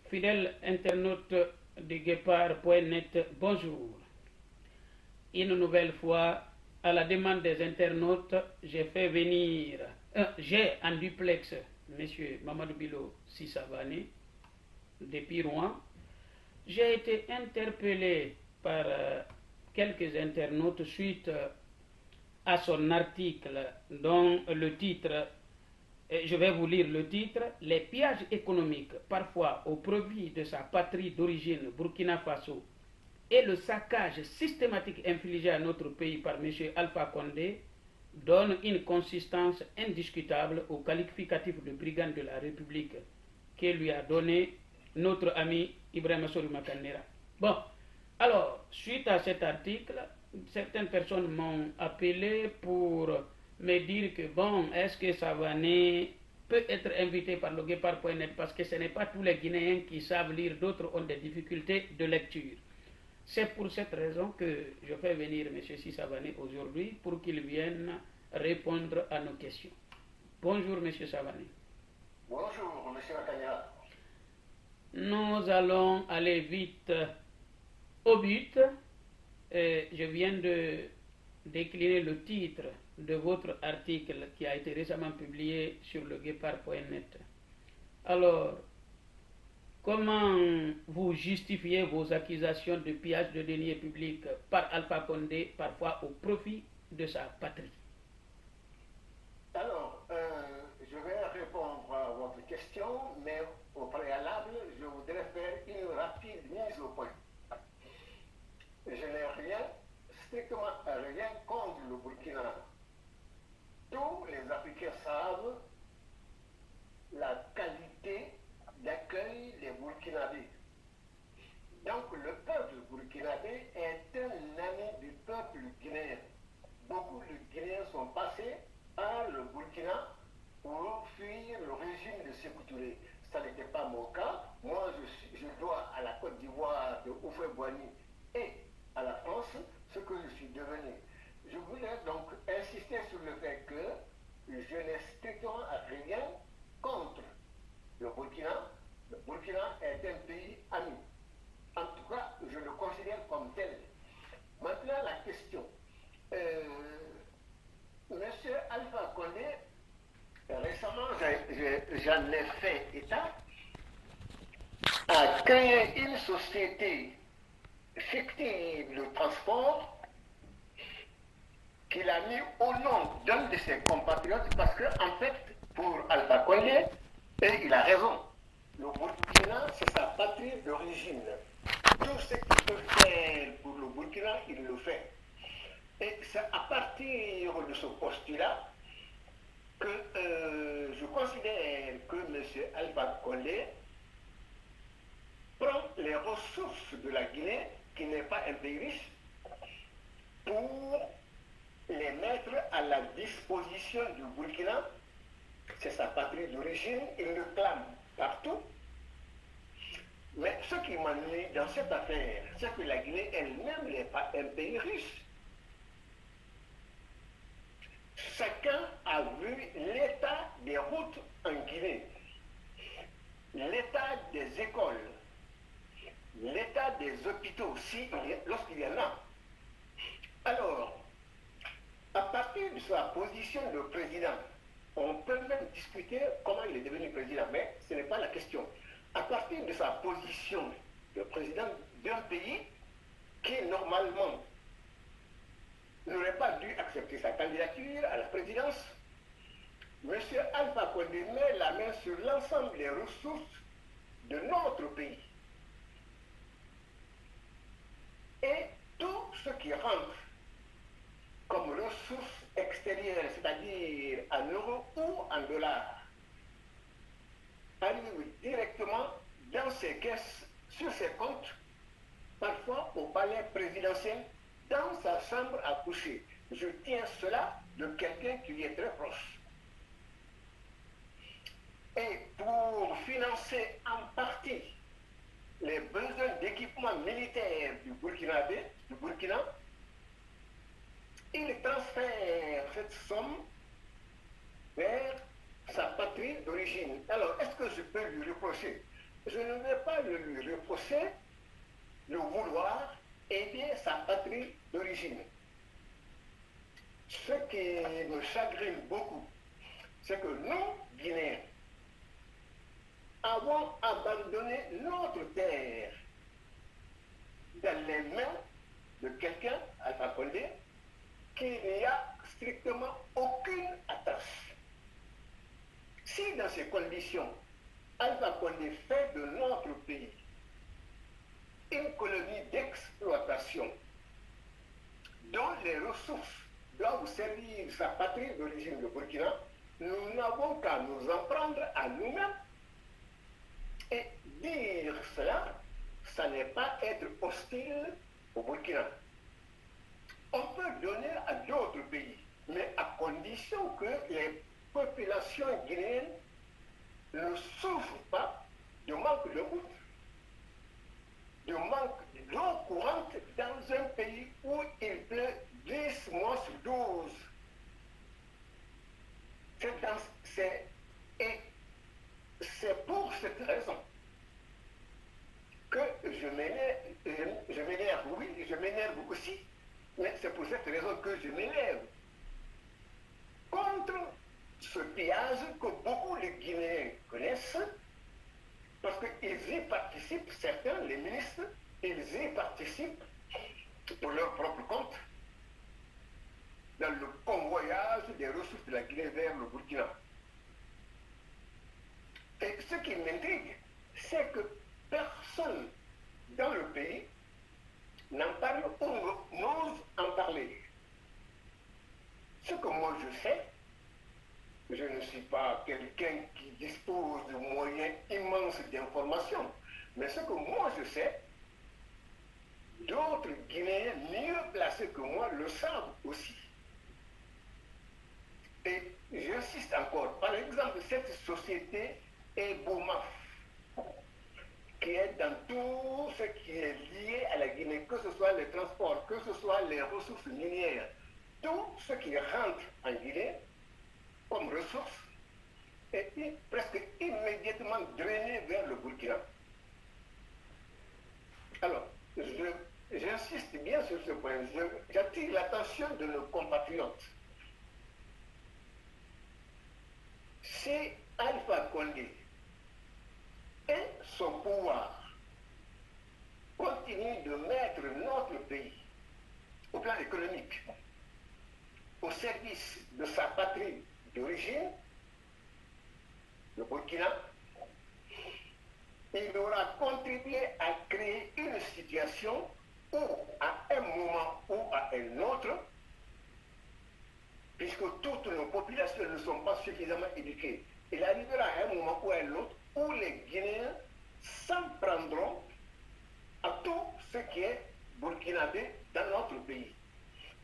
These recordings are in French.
Fidèle internaute de Guépard.net, bonjour. Une nouvelle fois, à la demande des internautes, j'ai en duplex M. Mamadou Bilo Sissavani, depuis Rouen. J'ai été interpellé par quelques internautes suite à son article dont le titre, je vais vous lire le titre, les pillages économiques, parfois au profit de sa patrie d'origine Burkina Faso, et le saccage systématique infligé à notre pays par M. Alpha Condé donnent une consistance indiscutable au qualificatif de brigand de la République que lui a donné notre ami Ibrahim Sory Makanera. Bon, alors, suite à cet article, certaines personnes m'ont appelé pour me dire que bon, est-ce que Savané peut être invité par le Guépard.net parce que ce n'est pas tous les Guinéens qui savent lire, d'autres ont des difficultés de lecture. C'est pour cette raison que je fais venir M. Sissavani aujourd'hui pour qu'il vienne répondre à nos questions. Bonjour M. Savani. Bonjour M. Makanya. Nous allons aller vite au but. Je viens de décliner le titre de votre article qui a été récemment publié sur le Guépard.net. Alors, comment vous justifiez vos accusations de pillage de deniers publics par Alpha Condé, parfois au profit de sa patrie? Alors, je vais répondre à votre question, mais au préalable, je voudrais faire une rapide mise au point. Je n'ai rien, strictement rien contre le Burkina. Tous les Africains savent la qualité d'accueil des Burkinabés. Donc le peuple burkinabé est un ami du peuple guinéen. Beaucoup de Guinéens sont passés par le Burkina pour fuir le régime de Sékou Touré. Ça n'était pas mon cas. Moi, je dois à la Côte d'Ivoire de Houphouët-Boigny et à la France ce que je suis devenu. Je voulais donc insister sur le fait que je n'ai strictement rien contre le Burkina. Le Burkina est un pays ami. En tout cas, je le considère comme tel. Maintenant, la question. Monsieur Alpha Condé, récemment, j'en ai fait état, a créé une société fictive de transport qu'il a mis au nom d'un de ses compatriotes parce que, en fait, pour Alpha Condé, et il a raison, le Burkina, c'est sa patrie d'origine. Tout ce qu'il peut faire pour le Burkina, il le fait. Et c'est à partir de ce postulat que je considère que M. Alpha Condé prend les ressources de la Guinée, qui n'est pas un pays riche, pour les mettre à la disposition du Burkina. C'est sa patrie d'origine, il le clame partout. Mais ce qui m'ennuie dans cette affaire, c'est que la Guinée elle-même n'est pas un pays riche. Chacun a vu l'état des routes en Guinée, l'état des écoles, l'état des hôpitaux, lorsqu'il y en a. Alors, à partir de sa position de président, on peut même discuter comment il est devenu président, mais ce n'est pas la question. À partir de sa position de président d'un pays qui, normalement, n'aurait pas dû accepter sa candidature à la présidence, M. Alpha Condé met la main sur l'ensemble des ressources de notre pays. Et tout ce qui rentre comme ressources extérieures, c'est-à-dire en euros ou en dollars, arrive directement dans ses caisses, sur ses comptes, parfois au palais présidentiel, dans sa chambre à coucher. Je tiens cela de quelqu'un qui lui est très proche. Et pour financer en partie les besoins d'équipement militaire du Burkina, il transfère cette somme vers sa patrie d'origine. Alors, est-ce que je peux lui reprocher je ne vais pas lui reprocher de vouloir aider sa patrie d'origine. Ce qui me chagrine beaucoup, c'est que nous, Guinéens, avons abandonné notre terre dans les mains de quelqu'un, Alpha Condé, qui n'y a strictement aucune attache. Si dans ces conditions, Alpha Condé fait de notre pays une colonie d'exploitation dont les ressources doivent servir sa patrie d'origine, le Burkina, nous n'avons qu'à nous en prendre à nous-mêmes. Et dire cela, ça n'est pas être hostile au Burkina. On peut donner à d'autres pays, mais à condition que les populations guinéennes ne souffrent pas de manque de gouttes, de manque d'eau courante dans un pays où il pleut 10 mois sur 12. C'est pour cette raison que je m'énerve, oui, je m'énerve aussi, mais c'est pour cette raison que je m'élève contre ce pillage que beaucoup de Guinéens connaissent, parce qu'ils y participent, certains, les ministres, ils y participent pour leur propre compte, dans le convoyage des ressources de la Guinée vers le Burkina. Et ce qui m'intrigue, c'est que personne dans le pays n'en parle ou n'ose en parler. Ce que moi je sais, je ne suis pas quelqu'un qui dispose de moyens immenses d'information, mais ce que moi je sais, d'autres Guinéens mieux placés que moi le savent aussi. Et j'insiste encore, par exemple, cette société Ebomaf, qui est dans tout ce qui est lié à la Guinée, que ce soit les transports, que ce soit les ressources minières, tout ce qui rentre en Guinée comme ressources est presque immédiatement drainé vers le Burkina. Alors, j'insiste bien sur ce point, j'attire l'attention de nos compatriotes. Si Alpha Condé et son pouvoir continuent de mettre notre pays, au plan économique, au service de sa patrie d'origine, le Burkina, il aura contribué à créer une situation où, à un moment ou à un autre, puisque toutes nos populations ne sont pas suffisamment éduquées, il arrivera à un moment ou à un autre où les Guinéens s'en prendront à tout ce qui est burkinabé dans notre pays.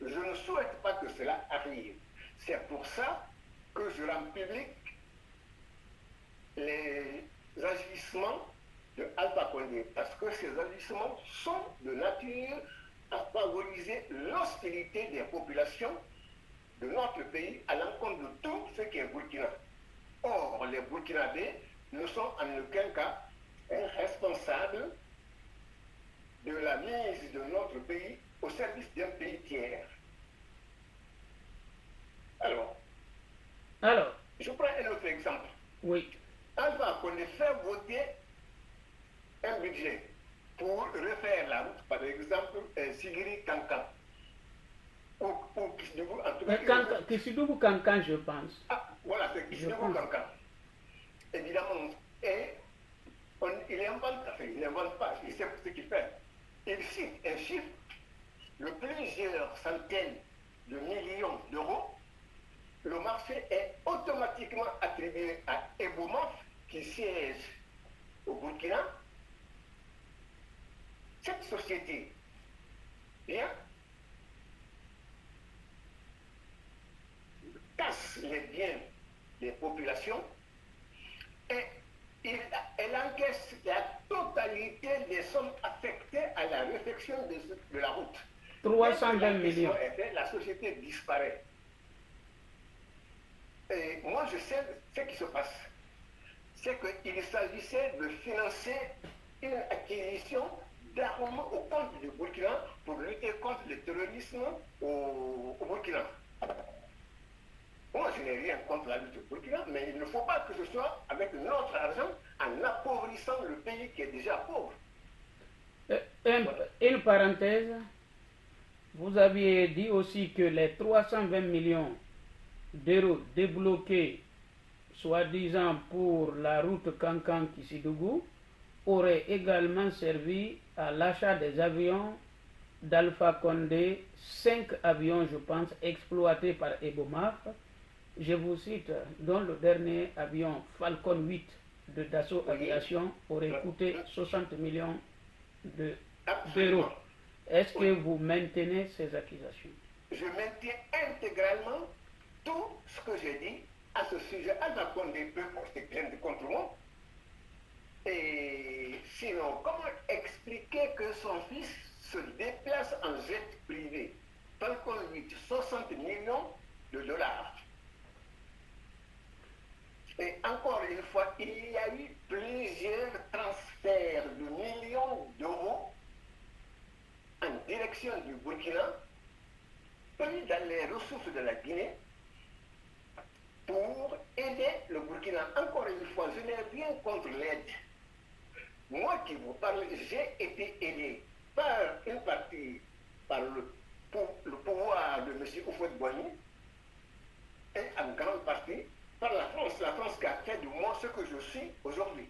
Je ne souhaite pas que cela arrive. C'est pour ça que je rends public les agissements de Alpha Condé, parce que ces agissements sont de nature à favoriser l'hostilité des populations de notre pays à l'encontre de tout ce qui est burkina. Or, les burkinabés ne sont en aucun cas responsables de la mise de notre pays au service d'un pays tiers. Alors, je prends un autre exemple. Oui. Alpha Condé fait voter un budget pour refaire la route, par exemple, Sigiri Kankan. Ou Kisdougou, en tout cas. Kisdougou Kankan, je pense. Ah, voilà, c'est Kisdougou Kankan. Évidemment. Et il n'invente pas, il sait ce qu'il fait. Il cite un chiffre de plusieurs centaines de millions d'euros. Le marché est automatiquement attribué à Ebomaf, qui siège au Burkina. Cette société vient, casse les biens des populations et elle encaisse la totalité des sommes affectées à la réfection de la route. 320 millions. La société disparaît. Et moi, je sais ce qui se passe. c'est qu'il s'agissait de financer une acquisition d'armes au compte du Burkina pour lutter contre le terrorisme au Burkina. Moi, je n'ai rien contre la lutte au Burkina, mais il ne faut pas que ce soit avec notre argent en appauvrissant le pays qui est déjà pauvre. Une parenthèse, vous aviez dit aussi que les 320 millions d'euros débloqués, soi-disant pour la route Kankan-Kissidougou, auraient également servi à l'achat des avions d'Alpha Condé, 5 avions, je pense, exploités par Ebomaf. Je vous cite, dont le dernier avion Falcon 8 de Dassault Aviation aurait coûté 60 millions d'euros. Est-ce que vous maintenez ces accusations? Je maintiens intégralement tout ce que j'ai dit à ce sujet. Alpha Condé peut porter plainte contre moi. Et sinon, comment expliquer que son fils se déplace en jet privé? Falcon 8, 60 millions de dollars. Et encore une fois, il y a eu plusieurs transferts de millions d'euros en direction du Burkina, pris dans les ressources de la Guinée, pour aider le Burkina. Encore une fois, je n'ai rien contre l'aide. Moi qui vous parle, j'ai été aidé par une partie, par le pouvoir de M. Houphouët-Boigny, et en grande partie par la France qui a fait de moi ce que je suis aujourd'hui.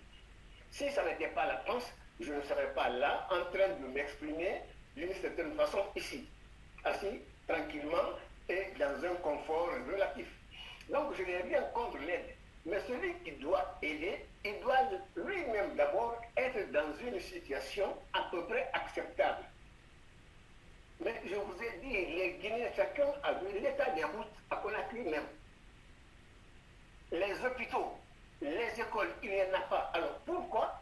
Si ça n'était pas la France, je ne serais pas là en train de m'exprimer d'une certaine façon ici, assis tranquillement et dans un confort relatif. Donc je n'ai rien contre l'aide, mais celui qui doit aider, il doit lui-même d'abord être dans une situation à peu près acceptable. Mais je vous ai dit, les Guinéens, chacun a vu l'état des routes à Conakry même. Les hôpitaux, les écoles, il n'y en a pas. Alors pourquoi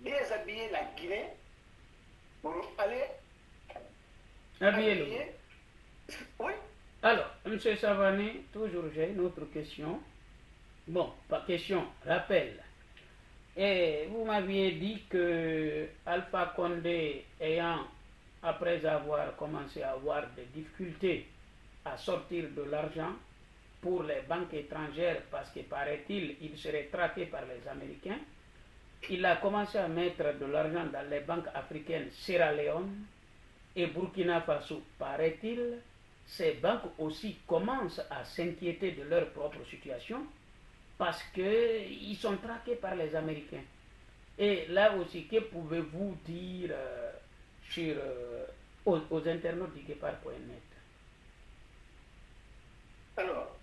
déshabiller la Guinée pour aller habiller? Oui. Alors, M. Savané, toujours j'ai une autre question. Bon, pas question, rappel. Et vous m'aviez dit que Alpha Condé, après avoir commencé à avoir des difficultés à sortir de l'argent pour les banques étrangères, parce que paraît-il, il serait traqué par les Américains, il a commencé à mettre de l'argent dans les banques africaines Sierra Leone et Burkina Faso. Paraît-il, ces banques aussi commencent à s'inquiéter de leur propre situation parce qu'ils sont traqués par les Américains. Et là aussi, que pouvez-vous dire aux internautes du Guépard.net? Alors,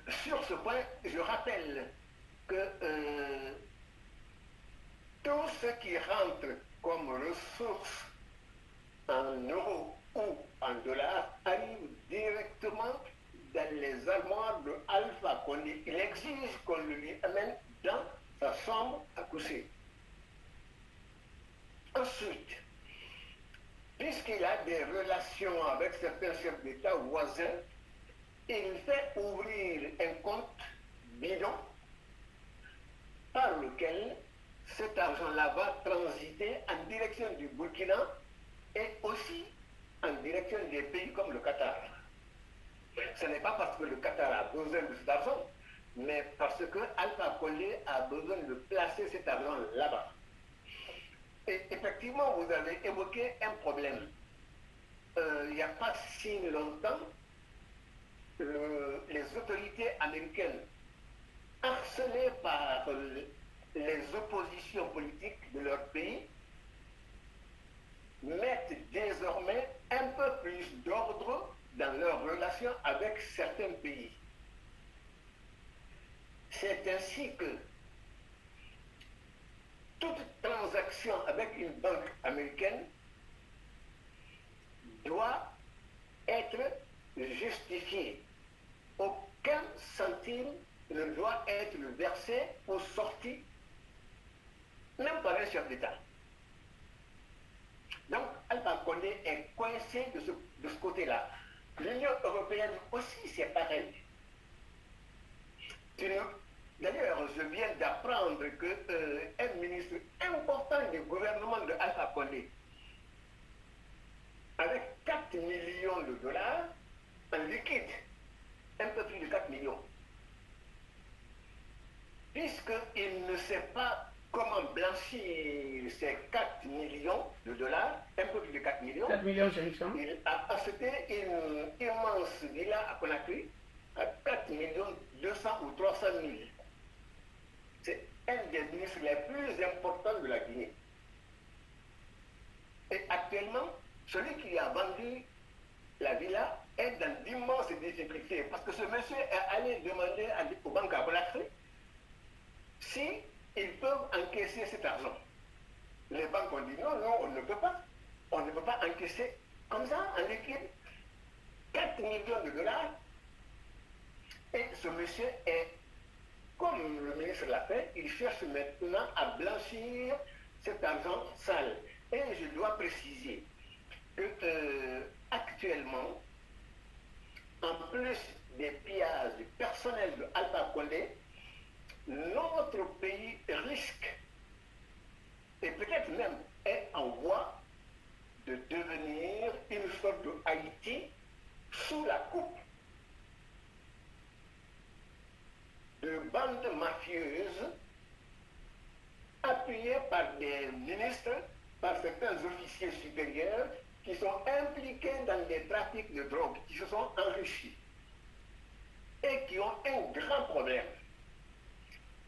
sur ce point, je rappelle que tout ce qui rentre comme ressources en euros ou en dollars arrive directement dans les armoires de Alpha Condé. Il exige qu'on le lui amène dans sa chambre à coucher. Ensuite, puisqu'il a des relations avec certains chefs d'État voisins, il fait ouvrir un compte bidon par lequel cet argent-là va transiter en direction du Burkina et aussi en direction des pays comme le Qatar. Ce n'est pas parce que le Qatar a besoin de cet argent, mais parce que Alpha Condé a besoin de placer cet argent là-bas. Et effectivement, vous avez évoqué un problème. Il n'y a pas si longtemps, les autorités américaines, harcelées par les oppositions politiques de leur pays, mettent désormais un peu plus d'ordre dans leurs relations avec certains pays. C'est ainsi que toute transaction avec une banque américaine doit être justifiée. Aucun centime ne doit être versé ou sorti, même par un chef d'État. Donc, Alpha Condé est coincé de ce côté-là. L'Union européenne aussi, c'est pareil. D'ailleurs, je viens d'apprendre qu'un ministre important du gouvernement de Alpha Condé, avec 4 millions de dollars en liquide, un peu plus de 4 millions, puisqu'il ne sait pas comment blanchir ces 4 millions de dollars, un peu plus de 4 millions, 4 millions 500. il a acheté une immense villa à Conakry à 4 millions 200 ou 300 000. C'est un des ministres les plus importants de la Guinée. Et actuellement, celui qui a vendu la villa est dans d'immenses difficultés parce que ce monsieur est allé demander aux banques à Conakry si ils peuvent encaisser cet argent. Les banques ont dit non, non, on ne peut pas. On ne peut pas encaisser comme ça, en liquide, 4 millions de dollars. Et ce monsieur est, comme le ministre l'a fait, il cherche maintenant à blanchir cet argent sale. Et je dois préciser que actuellement, en plus des pillages du personnel de Alpha Condé, notre pays risque, et peut-être même est en voie de devenir une sorte de Haïti sous la coupe de bandes mafieuses appuyées par des ministres, par certains officiers supérieurs qui sont impliqués dans des trafics de drogue, qui se sont enrichis et qui ont un grand problème.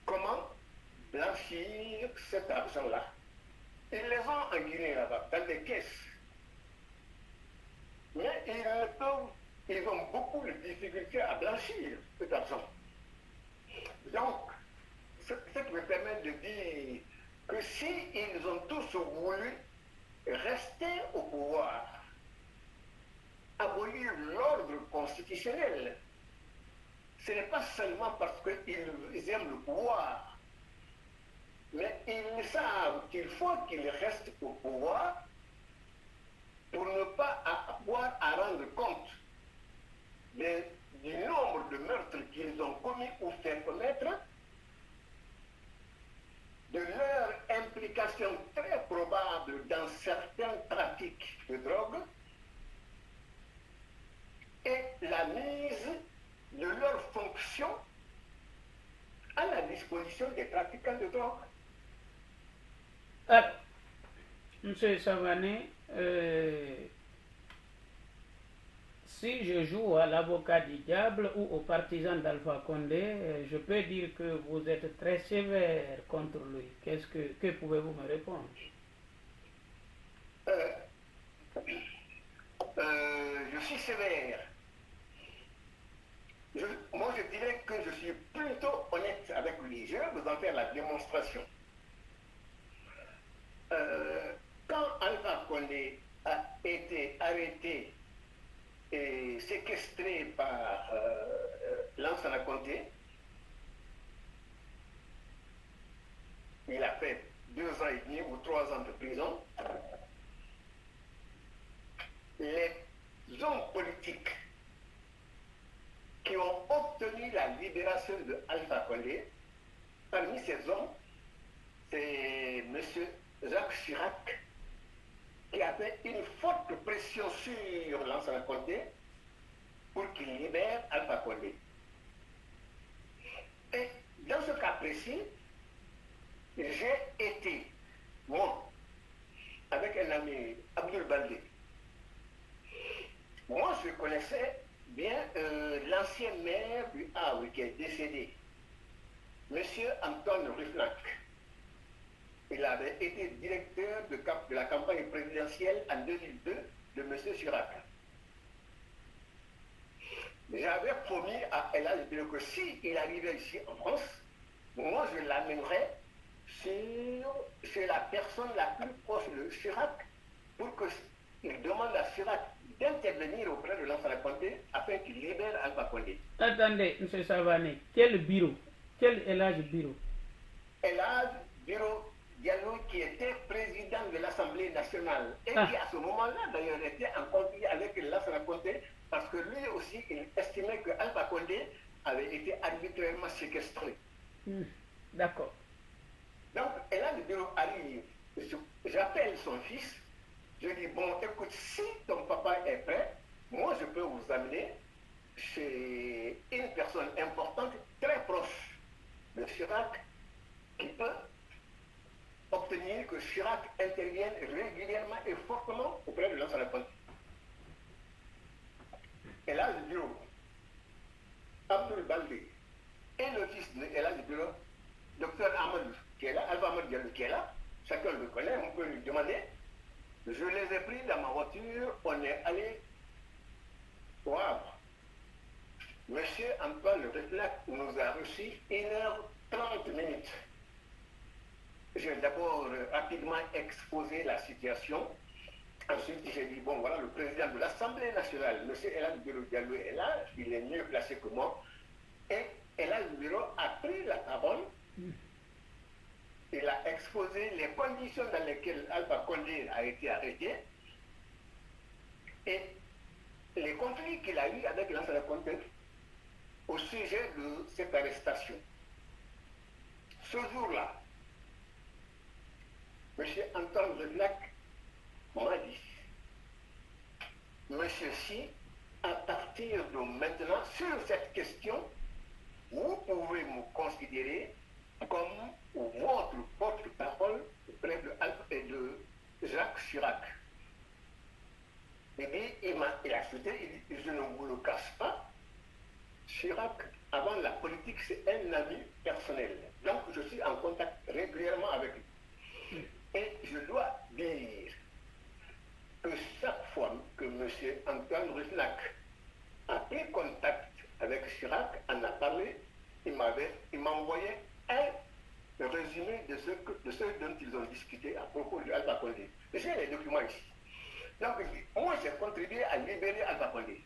Comment blanchir cet argent-là? Ils les ont en Guinée là-bas, dans des caisses. Mais ils ont beaucoup de difficultés à blanchir cet argent. Donc, ce qui me permet de dire que si ils ont tous voulu rester au pouvoir, abolir l'ordre constitutionnel, ce n'est pas seulement parce qu'ils aiment le pouvoir, mais ils savent qu'il faut qu'ils restent au pouvoir pour ne pas avoir à rendre compte du nombre de meurtres qu'ils ont commis ou fait commettre, de leur implication très probable dans certains trafics de drogue et la mise de leurs fonctions à la disposition des trafiquants de drogue. Alors, M. Savané, si je joue à l'avocat du diable ou aux partisans d'Alpha Condé, je peux dire que vous êtes très sévère contre lui. Que pouvez-vous me répondre? Je suis sévère. Moi, je dirais que je suis plutôt honnête avec lui. Je vais vous en faire la démonstration. Quand Alpha Condé a été arrêté et séquestré par Lansana Conté, il a fait 2 ans et demi ou 3 ans de prison. Les hommes politiques qui ont obtenu la libération de Alpha Condé, parmi ces hommes, c'est M. Jacques Chirac qui a fait une forte pression sur Lansana Conté pour qu'il libère Alpha Condé. Et dans ce cas précis, j'ai été, moi, avec un ami, Abdul Baldé. Moi, je connaissais bien l'ancien maire du Havre qui est décédé, M. Antoine Ruflac. Il avait été directeur de la campagne présidentielle en 2002 de M. Chirac. J'avais promis à Elhadji Bello que s'il arrivait ici en France, moi je l'amènerais sur la personne la plus proche de Chirac pour qu'il demande à Chirac d'intervenir auprès de Lansana Conté afin qu'il libère Alpha Condé. Attendez, M. Savané, quel bureau? Quel Elhadji Bello? Elhadji Bello Diallo, qui était président de l'Assemblée nationale et qui à ce moment-là d'ailleurs était en conflit avec Lansana Conté parce que lui aussi il estimait que Alpha Condé avait été arbitrairement séquestré. D'accord. Donc, et là, le bureau arrive. J'appelle son fils. Je dis, bon, écoute, si ton papa est prêt, moi, je peux vous amener chez une personne importante, très proche de Chirac, qui peut obtenir que Chirac intervienne régulièrement et fortement auprès de l'ancien Conté. Et là, le bureau, Abdoul Baldé, et le fils de Elal du bureau, docteur Amadou, qui est là, Alpha Amadou Diallo, qui est là, chacun le connaît, on peut lui demander. Je les ai pris dans ma voiture, on est allé au Havre. Monsieur Antoine Reflac nous a reçus 1h30. J'ai d'abord rapidement exposé la situation. Ensuite, j'ai dit, bon, voilà, le président de l'Assemblée nationale, M. Elal Diallo est là, il est mieux placé que moi. Et Elal Bureau a pris la parole. Il a exposé les conditions dans lesquelles Alpha Condé a été arrêté et les conflits qu'il a eu avec l'ancien Condé au sujet de cette arrestation. Ce jour-là, M. Antoine Reflac m'a dit, Monsieur Si, à partir de maintenant, sur cette question, vous pouvez me considérer comme votre porte-parole auprès de Jacques Chirac. Et puis, il a souhaité, il dit, je ne vous le cache pas, Chirac, avant la politique, c'est un ami personnel. Donc, je suis en contact régulièrement avec lui. Et je dois dire que chaque fois que M. Antoine Reflac a pris contact avec Chirac, en a parlé, il m'a envoyé un résumé de ce dont ils ont discuté à propos de Alpha Condé. J'ai les documents ici. Donc, moi, j'ai contribué à libérer Alpha Condé.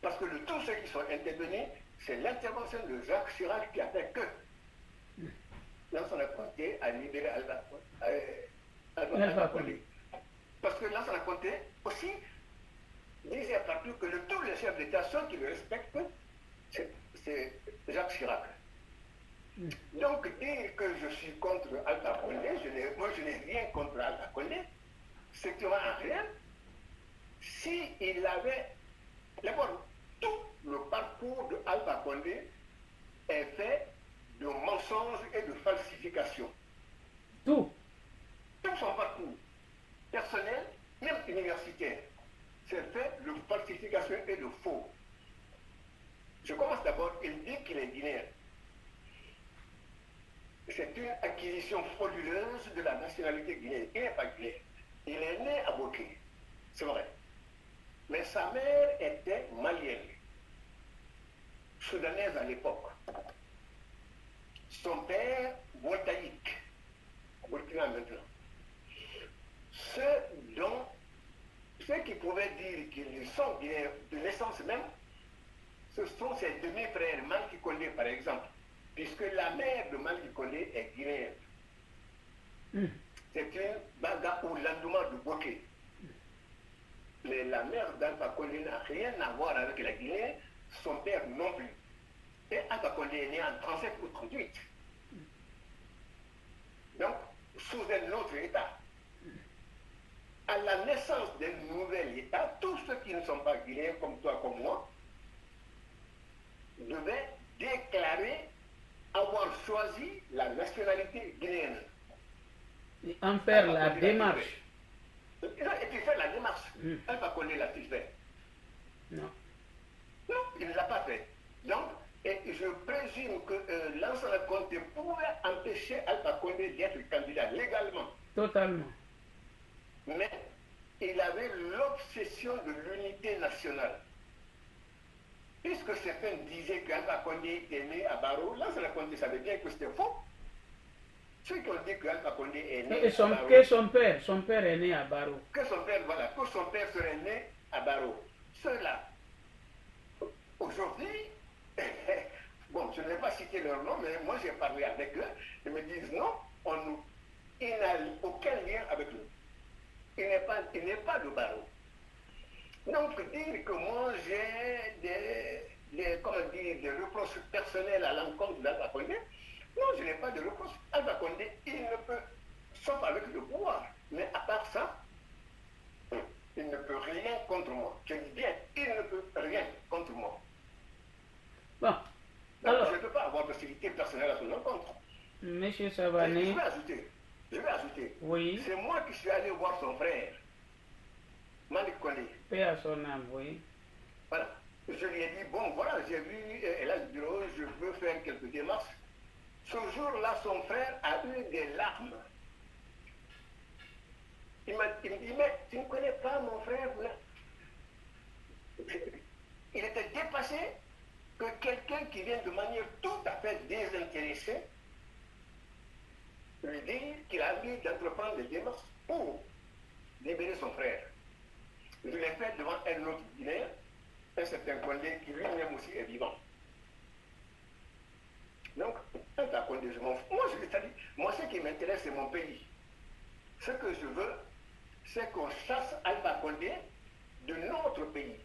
Parce que tous ceux qui sont intervenus, c'est l'intervention de Jacques Chirac qui a fait que l'ancien Condé a libéré Alpha Condé. Parce que l'ancien Condé aussi disait partout que tous les chefs d'État, ceux qui le respectent, c'est Jacques Chirac. Donc, dire que je suis contre Alpha Condé, moi je n'ai rien contre Alpha Condé, strictement rien. S'il avait, d'abord, tout le parcours de Alpha Condé est fait de mensonges et de falsifications. Tout son parcours personnel, même universitaire, c'est fait de falsifications et de faux. Je commence d'abord, il dit qu'il est guinéen. C'est une acquisition frauduleuse de la nationalité guinéenne. Il n'est pas guinéen. Il est né à Boké, c'est vrai. Mais sa mère était malienne, soudanaise à l'époque. Son père, voltaïque, Burkina maintenant. Ceux qui pouvaient dire qu'ils sont guinéens de naissance même, ce sont ses demi-frères Malki Condé, par exemple, puisque la mère de Malki Condé est guinéenne. C'est une Baga ou Landouma de Boké. Mais la mère d'Alpha Condé n'a rien à voir avec la Guinée, son père non plus. Et Alpha Condé est né en 37 ou 38. Donc, sous un autre État. À la naissance d'un nouvel État, tous ceux qui ne sont pas guinéens comme toi, comme moi, devaient déclarer avoir choisi la nationalité guinéenne. Et en faire la démarche. Et puis faire la démarche. Alpha Condé l'a-t-il fait? Non. Non, il ne l'a pas fait. Donc, et je présume que l'ancien Condé pouvait empêcher Alpha Condé d'être candidat légalement. Totalement. Mais il avait l'obsession de l'unité nationale. Puisque certains disaient qu'Alpha Condé était né à Barreau, l'ancien Condé savait bien que c'était faux. Ceux qui ont dit qu'Alpha Condé est né à Barreau. Que son père est né à Barreau. Que son père serait né à Barreau. Ceux-là, aujourd'hui, bon, je ne vais pas citer leur nom, mais moi j'ai parlé avec eux, ils me disent non, il n'a aucun lien avec nous. Il n'est pas de Barreau. Donc dire que moi j'ai des reproches personnels à l'encontre d'Alpha Condé, Non, je n'ai pas de reproche. Alpha Condé, il ne peut, sauf avec le pouvoir. Mais à part ça, il ne peut rien contre moi. Je dis bien, il ne peut rien contre moi. Bon, Donc, alors, je ne peux pas avoir d'hostilité personnelle à son encontre. Monsieur Et Savané, je vais ajouter. oui, C'est moi qui suis allé voir son frère, Malik Condé. paix à son âme, oui. Voilà. Je lui ai dit, bon, voilà, j'ai vu Elas Bureau, je veux faire quelques démarches. Ce jour-là, son frère a eu des larmes. Il me dit, mais tu ne connais pas mon frère là. Il était dépassé que quelqu'un qui vient de manière tout à fait désintéressée lui dit qu'il a envie d'entreprendre des démarches pour libérer son frère. Je l'ai fait devant un autre Guinéen, un certain Condé qui lui-même aussi est vivant. Donc, un tas Condé, je m'en fous. Moi, je lui ai dit, moi, ce qui m'intéresse, c'est mon pays. Ce que je veux, c'est qu'on chasse Alpha Condé de notre pays.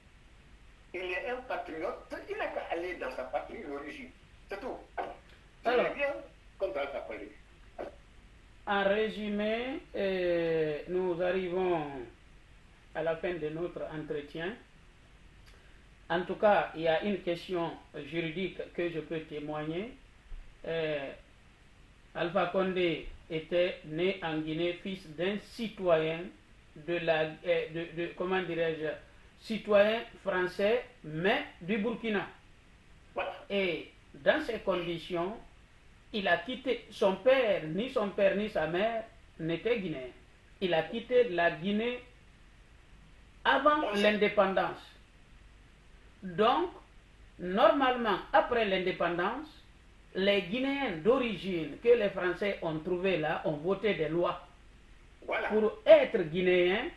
Il est un patriote, il n'a qu'à aller dans sa patrie d'origine. C'est tout. Je Alors, bien contre Alpha Condé. en résumé, nous arrivons à la fin de notre entretien. En tout cas, il y a une question juridique que je peux témoigner. Alpha Condé était né en Guinée, fils d'un citoyen comment dirais-je, citoyen français, mais du Burkina. Voilà. Et dans ces conditions, il a quitté son père ni sa mère n'étaient guinéens. Il a quitté la Guinée avant l'indépendance. Donc, normalement, après l'indépendance, les Guinéens d'origine que les Français ont trouvés là ont voté des lois. Voilà. Pour être guinéen,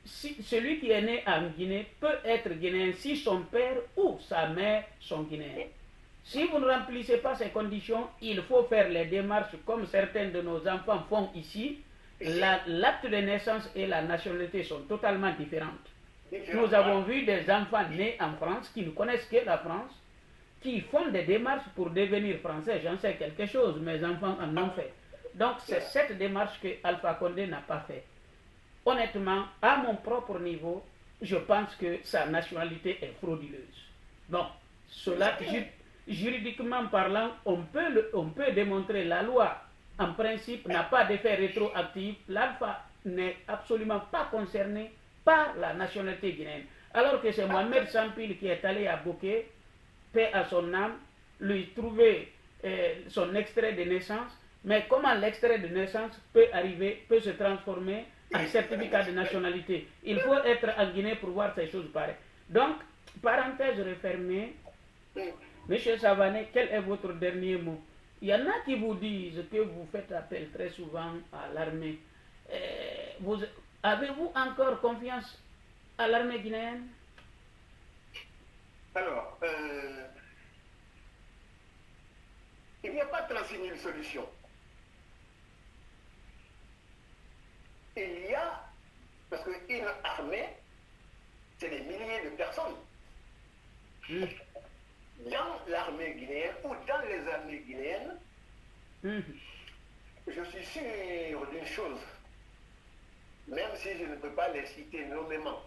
celui qui est né en Guinée peut être guinéen si son père ou sa mère sont guinéens. Si vous ne remplissez pas ces conditions, il faut faire les démarches comme certains de nos enfants font ici. L'acte de naissance et la nationalité sont totalement différentes. Nous avons vu des enfants nés en France qui ne connaissent que la France, qui font des démarches pour devenir français. J'en sais quelque chose, mes enfants en ont fait. Donc c'est cette démarche que Alpha Condé n'a pas fait. Honnêtement, à mon propre niveau, je pense que sa nationalité est frauduleuse. Bon, cela, juridiquement parlant, on peut démontrer la loi, en principe, n'a pas d'effet rétroactif. L'Alpha n'est absolument pas concerné par la nationalité guinéenne. Alors que c'est Mohamed Sampil qui est allé à Bokeh, paix à son âme, lui trouver son extrait de naissance. Mais comment l'extrait de naissance peut se transformer en certificat de nationalité? Il faut être en Guinée pour voir ces choses pareilles. Donc, parenthèse refermée, Monsieur Savané, quel est votre dernier mot? Il y en a qui vous disent que vous faites appel très souvent à l'armée. Avez-vous encore confiance à l'armée guinéenne? Alors, il n'y a pas 36 000 solutions. Il y a, parce qu'une armée, c'est des milliers de personnes. Dans l'armée guinéenne ou dans les armées guinéennes, je suis sûr d'une chose, même si je ne peux pas les citer nommément.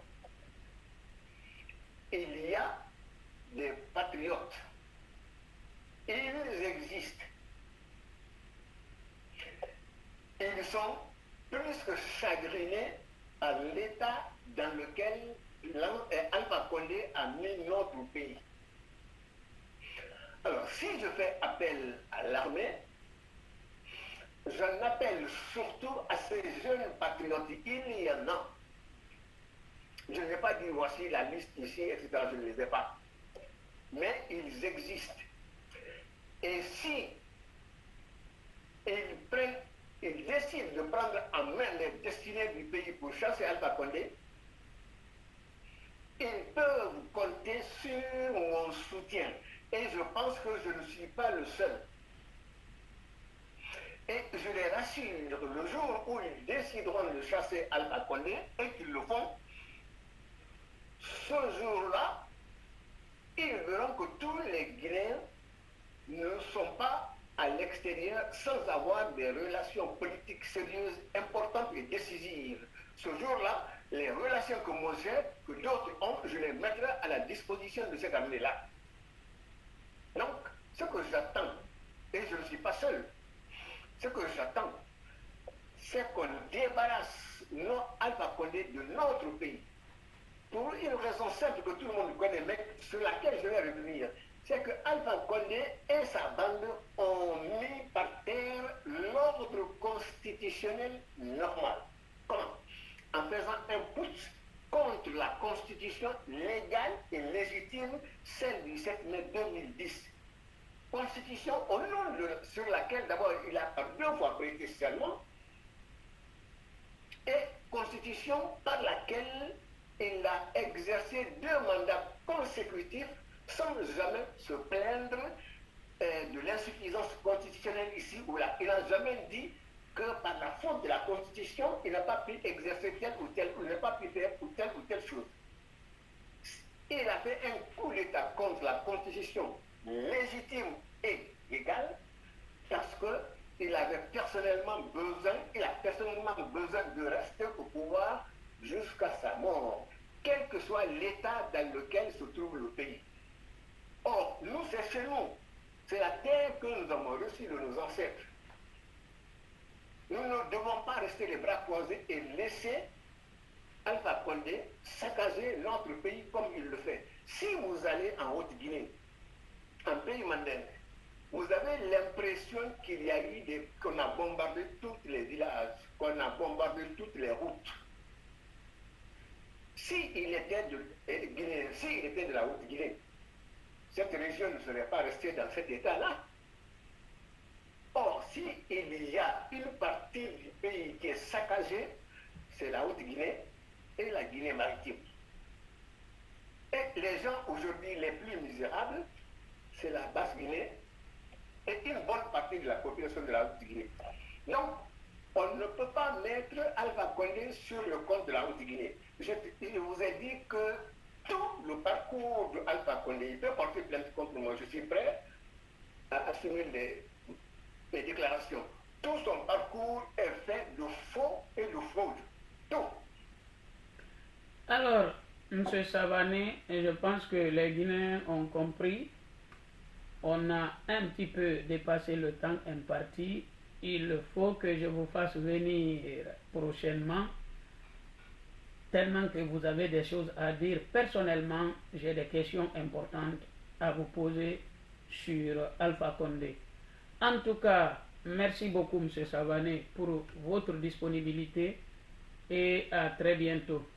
Il y a des patriotes. Ils existent. Ils sont plus que chagrinés à l'état dans lequel Alpha Condé a mis notre pays. Alors, si je fais appel à l'armée, j'en appelle surtout à ces jeunes patriotes. Il y en a. Je n'ai pas dit voici la liste ici, etc. Je ne les ai pas. Mais ils existent. Et si ils décident de prendre en main les destinées du pays pour chasser Alpha Condé, ils peuvent compter sur mon soutien. Et je pense que je ne suis pas le seul. Et je les rassure, le jour où ils décideront de chasser Alpha Condé, et qu'ils le font, ce jour-là, ils verront que tous les Guinéens ne sont pas à l'extérieur sans avoir des relations politiques sérieuses, importantes et décisives. Ce jour-là, les relations que moi j'ai, que d'autres ont, je les mettrai à la disposition de cette armée-là. Donc, ce que j'attends, et je ne suis pas seul, ce que j'attends, c'est qu'on débarrasse Alpha Condé de notre pays. Pour une raison simple que tout le monde connaît, mais sur laquelle je vais revenir, c'est que Alpha Condé et sa bande ont mis par terre l'ordre constitutionnel normal. Comment? En faisant un putsch contre la constitution légale et légitime, celle du 7 mai 2010. Constitution sur laquelle d'abord il a par 2 fois prêté serment, et constitution par laquelle il a exercé 2 mandats consécutifs sans jamais se plaindre de l'insuffisance constitutionnelle ici ou là. Il n'a jamais dit que par la faute de la Constitution, il n'a pas pu exercer telle ou telle, ou il n'a pas pu faire telle ou telle chose. Il a fait un coup d'État contre la Constitution légitime et légale parce qu'il avait personnellement besoin, de rester au pouvoir jusqu'à sa mort, quel que soit l'état dans lequel se trouve le pays. Or, nous, c'est chez nous. C'est la terre que nous avons reçue de nos ancêtres. Nous ne devons pas rester les bras croisés et laisser Alpha Condé saccager notre pays comme il le fait. Si vous allez en Haute-Guinée, en pays mandingue, vous avez l'impression qu'il y a eu qu'on a bombardé tous les villages, qu'on a bombardé toutes les routes. S'il était de la Haute-Guinée, cette région ne serait pas restée dans cet état-là. Or, s'il y a une partie du pays qui est saccagée, c'est la Haute-Guinée et la Guinée maritime. Et les gens aujourd'hui les plus misérables, c'est la Basse-Guinée et une bonne partie de la population de la Haute-Guinée. Donc, on ne peut pas mettre Alpha Condé sur le compte de la Haute-Guinée. Je vous ai dit que tout le parcours de Alpha Condé, il peut porter plainte contre moi. Je suis prêt à assumer les déclarations. Tout son parcours est fait de faux et de fraude. Tout. Alors, M. Savané, je pense que les Guinéens ont compris. On a un petit peu dépassé le temps imparti. Il faut que je vous fasse venir prochainement, tellement que vous avez des choses à dire. Personnellement, j'ai des questions importantes à vous poser sur Alpha Condé. En tout cas, merci beaucoup, M. Savané, pour votre disponibilité et à très bientôt.